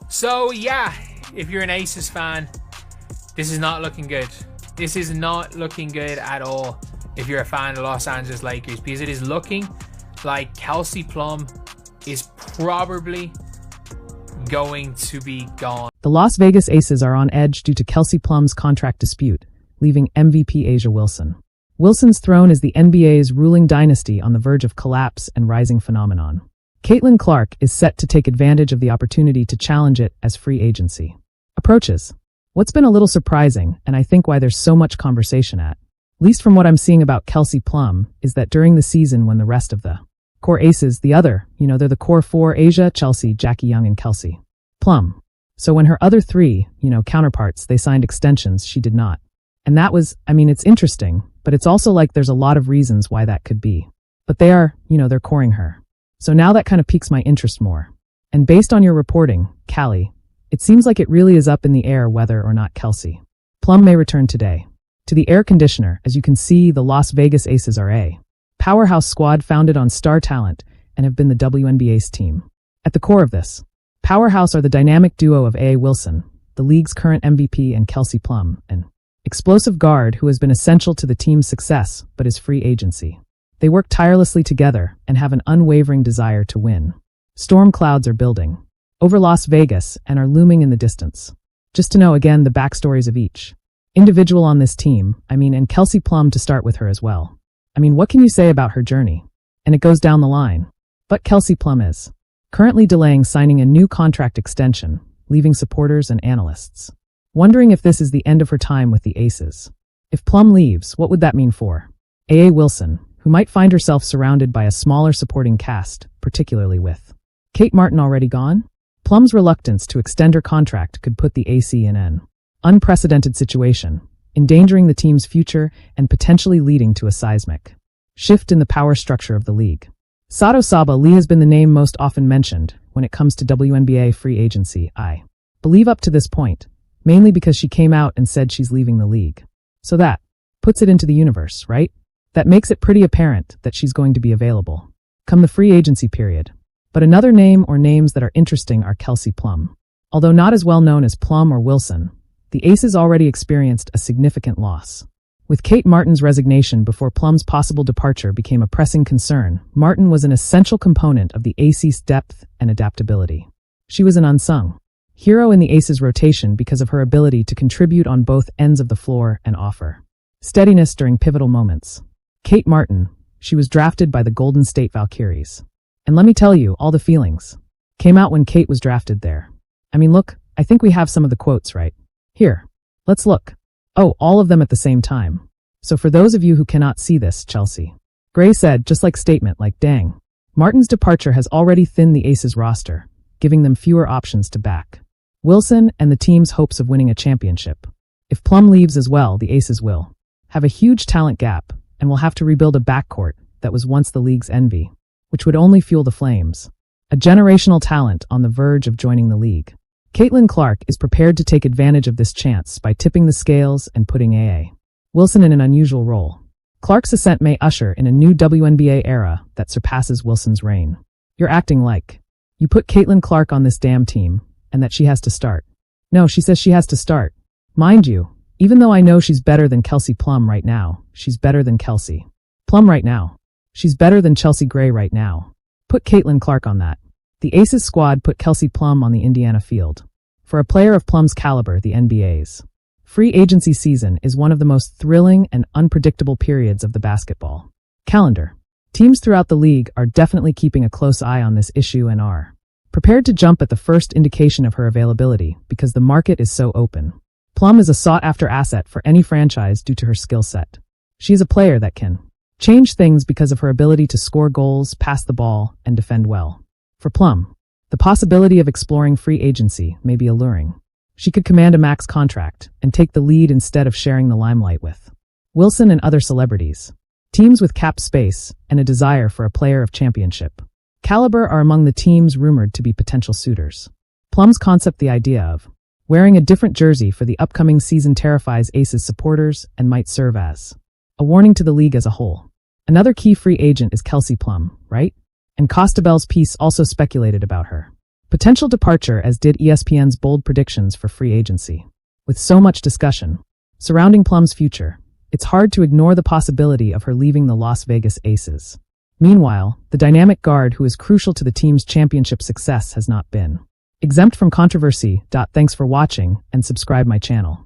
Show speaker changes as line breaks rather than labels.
So yeah, if you're an Aces fan, this is not looking good. This is not looking good at all if you're a fan of the Los Angeles Lakers, because it is looking like Kelsey Plum is probably going to be gone.
The Las Vegas Aces are on edge due to Kelsey Plum's contract dispute, leaving MVP A'ja Wilson. Wilson's throne is the NBA's ruling dynasty on the verge of collapse and rising phenomenon. Caitlin Clark is set to take advantage of the opportunity to challenge it as free agency approaches. What's been a little surprising, and I think why there's so much conversation at least from what I'm seeing about Kelsey Plum, is that during the season when the rest of the core Aces, they're the core four, A'ja, Chelsea, Jackie Young, and Kelsey Plum. So when her other three, counterparts, they signed extensions, she did not. And that was, it's interesting, but it's also like there's a lot of reasons why that could be. But they are, they're coring her. So now that kind of piques my interest more. And based on your reporting, Callie, it seems like it really is up in the air whether or not Kelsey Plum may return today. To the air conditioner, as you can see, the Las Vegas Aces are a powerhouse squad founded on star talent and have been the WNBA's team. At the core of this powerhouse are the dynamic duo of A'ja Wilson, the league's current MVP, and Kelsey Plum, an explosive guard who has been essential to the team's success but is free agency. They work tirelessly together and have an unwavering desire to win. Storm clouds are building over Las Vegas and are looming in the distance. Just to know again the backstories of each individual on this team, and Kelsey Plum to start with her as well. What can you say about her journey? And it goes down the line. But Kelsey Plum is currently delaying signing a new contract extension, leaving supporters and analysts wondering if this is the end of her time with the Aces. If Plum leaves, what would that mean for A'ja Wilson, who might find herself surrounded by a smaller supporting cast, particularly with Kate Martin already gone? Plum's reluctance to extend her contract could put the AC in an unprecedented situation, endangering the team's future and potentially leading to a seismic shift in the power structure of the league. Sato Sabah has been the name most often mentioned when it comes to WNBA free agency, I believe up to this point, mainly because she came out and said she's leaving the league. So that puts it into the universe, right? That makes it pretty apparent that she's going to be available come the free agency period. But another name or names that are interesting are Kelsey Plum. Although not as well known as Plum or Wilson, the Aces already experienced a significant loss. With Kate Martin's resignation before Plum's possible departure became a pressing concern, Martin was an essential component of the Aces' depth and adaptability. She was an unsung hero in the Aces' rotation because of her ability to contribute on both ends of the floor and offer steadiness during pivotal moments. Kate Martin, she was drafted by the Golden State Valkyries. And let me tell you, all the feelings came out when Kate was drafted there. Look, I think we have some of the quotes right. Here, let's look. Oh, all of them at the same time. So for those of you who cannot see this, Chelsea Gray said, just like statement like, dang. Martin's departure has already thinned the Aces roster, giving them fewer options to back Wilson and the team's hopes of winning a championship. If Plum leaves as well, the Aces will have a huge talent gap and will have to rebuild a backcourt that was once the league's envy, which would only fuel the Flames. A generational talent on the verge of joining the league. Caitlin Clark is prepared to take advantage of this chance by tipping the scales and putting A'ja Wilson in an unusual role. Clark's ascent may usher in a new WNBA era that surpasses Wilson's reign. You're acting like you put Caitlin Clark on this damn team and that she has to start. No, she says she has to start. Mind you, even though I know she's better than Kelsey Plum right now, she's better than Kelsey Plum right now. She's better than Chelsea Gray right now. Put Caitlin Clark on that. The Aces squad put Kelsey Plum on the Indiana field. For a player of Plum's caliber, the NBA's free agency season is one of the most thrilling and unpredictable periods of the basketball calendar. Teams throughout the league are definitely keeping a close eye on this issue and are prepared to jump at the first indication of her availability because the market is so open. Plum is a sought-after asset for any franchise due to her skill set. She is a player that can change things because of her ability to score goals, pass the ball, and defend well. For Plum, the possibility of exploring free agency may be alluring. She could command a max contract and take the lead instead of sharing the limelight with Wilson and other celebrities. Teams with cap space and a desire for a player of championship caliber are among the teams rumored to be potential suitors. Plum's concept, the idea of wearing a different jersey for the upcoming season, terrifies Aces supporters and might serve as a warning to the league as a whole. Another key free agent is Kelsey Plum, right? And Costabel's piece also speculated about her potential departure as did ESPN's bold predictions for free agency. With so much discussion surrounding Plum's future, it's hard to ignore the possibility of her leaving the Las Vegas Aces. Meanwhile, the dynamic guard who is crucial to the team's championship success has not been exempt from controversy. Thanks for watching and subscribe my channel.